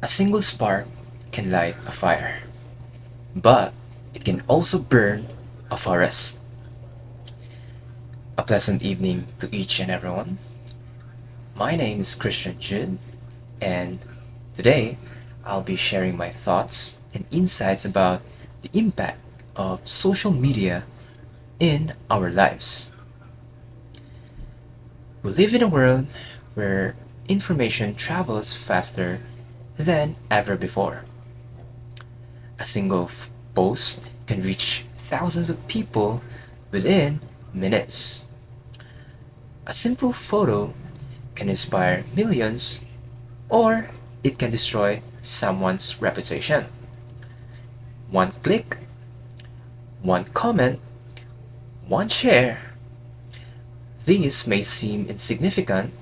A single spark can light a fire, but it can also burn a forest. A pleasant evening to each and everyone. My name is Christian Jude, and today I'll be sharing my thoughts and insights about the impact of social media in our lives. We live in a world where information travels faster than ever before. A single post can reach thousands of people within minutes. A simple photo can inspire millions, or it can destroy someone's reputation. One click, one comment, one share. These may seem insignificant,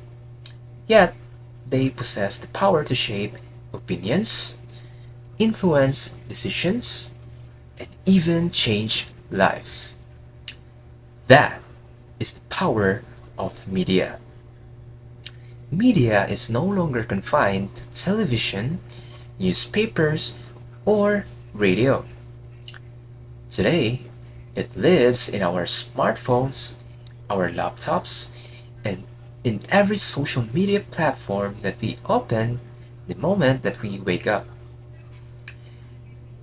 yet they possess the power to shape opinions, influence decisions, and even change lives. That is the power of media. Media is no longer confined to television, newspapers, or radio. Today, it lives in our smartphones, our laptops, and in every social media platform that we open the moment that we wake up.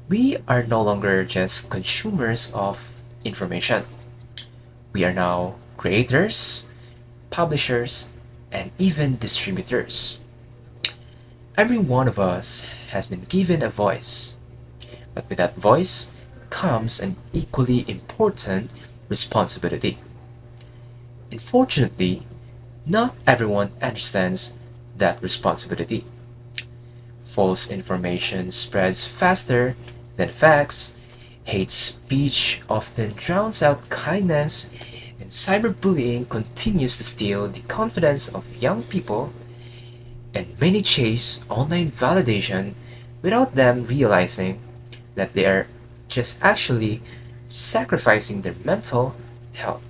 We are no longer just consumers of information. We are now creators, publishers, and even distributors. Every one of us has been given a voice, but with that voice comes an equally important responsibility. Unfortunately, not everyone understands that responsibility. False information spreads faster than facts, hate speech often drowns out kindness, and cyberbullying continues to steal the confidence of young people, and many chase online validation without them realizing that they are just actually sacrificing their mental health.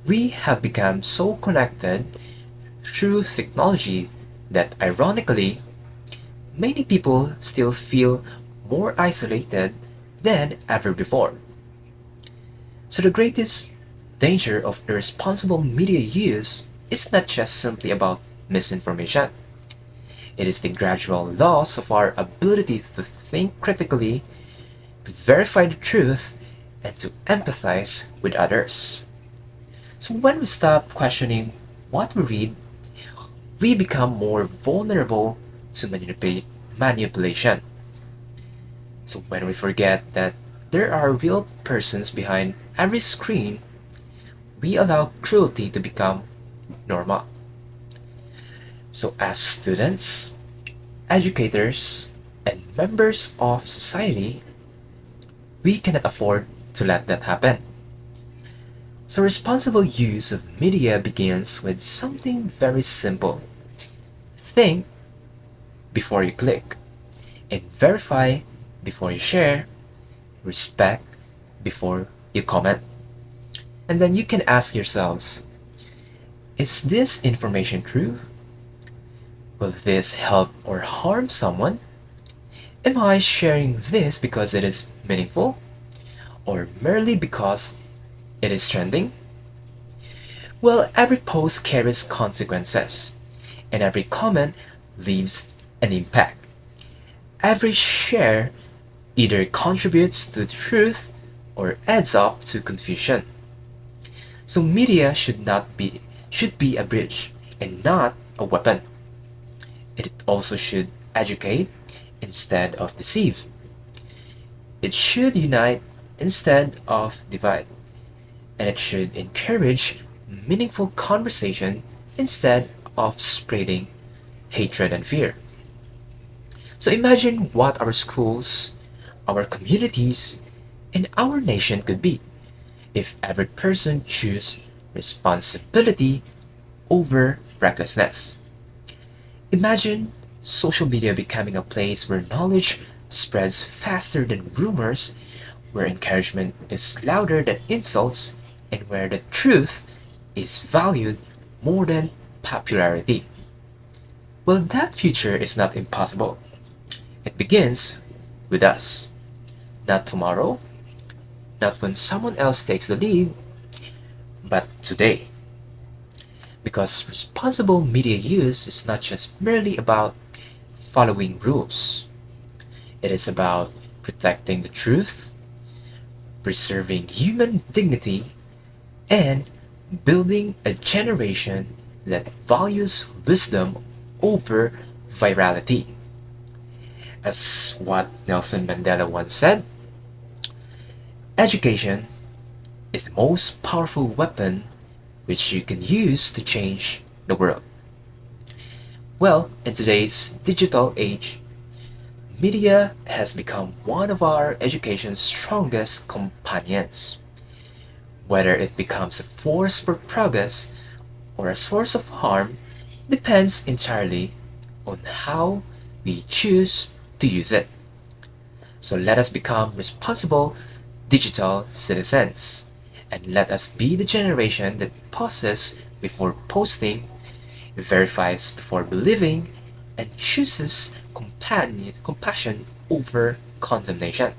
We have become so connected through technology that ironically, many people still feel more isolated than ever before. So, the greatest danger of irresponsible media use is not just simply about misinformation, it is the gradual loss of our ability to think critically, to verify the truth, and to empathize with others. So, when we stop questioning what we read, we become more vulnerable to manipulation. So when we forget that there are real persons behind every screen, we allow cruelty to become normal. So as students, educators, and members of society, we cannot afford to let that happen. So responsible use of media begins with something very simple. Think before you click, and verify before you share, respect before you comment. And then you can ask yourselves, is this information true? Will this help or harm someone? Am I sharing this because it is meaningful? Or merely because it is trending? Well, every post carries consequences, and every comment leaves an impact. Every share either contributes to truth or adds up to confusion. So media should be a bridge and not a weapon. It also should educate instead of deceive. It should unite instead of divide. And it should encourage meaningful conversation instead of spreading hatred and fear. So imagine what our schools, our communities, and our nation could be if every person chose responsibility over recklessness. Imagine social media becoming a place where knowledge spreads faster than rumors, where encouragement is louder than insults, and where the truth is valued more than popularity. Well, that future is not impossible. It begins with us. Not tomorrow, not when someone else takes the lead, but today. Because responsible media use is not just merely about following rules, it is about protecting the truth, preserving human dignity, and building a generation that values wisdom over virality. As what Nelson Mandela once said, education is the most powerful weapon which you can use to change the world. Well, in today's digital age, media has become one of our education's strongest companions. Whether it becomes a force for progress or a source of harm depends entirely on how we choose to use it. So let us become responsible digital citizens, and let us be the generation that pauses before posting, verifies before believing, and chooses compassion over condemnation.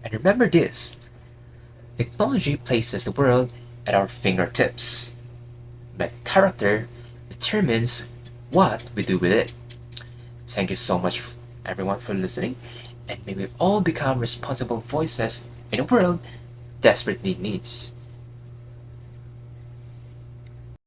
And remember this: technology places the world at our fingertips, but character determines what we do with it. Thank you so much, everyone, for listening, and may we all become responsible voices in a world desperately needs.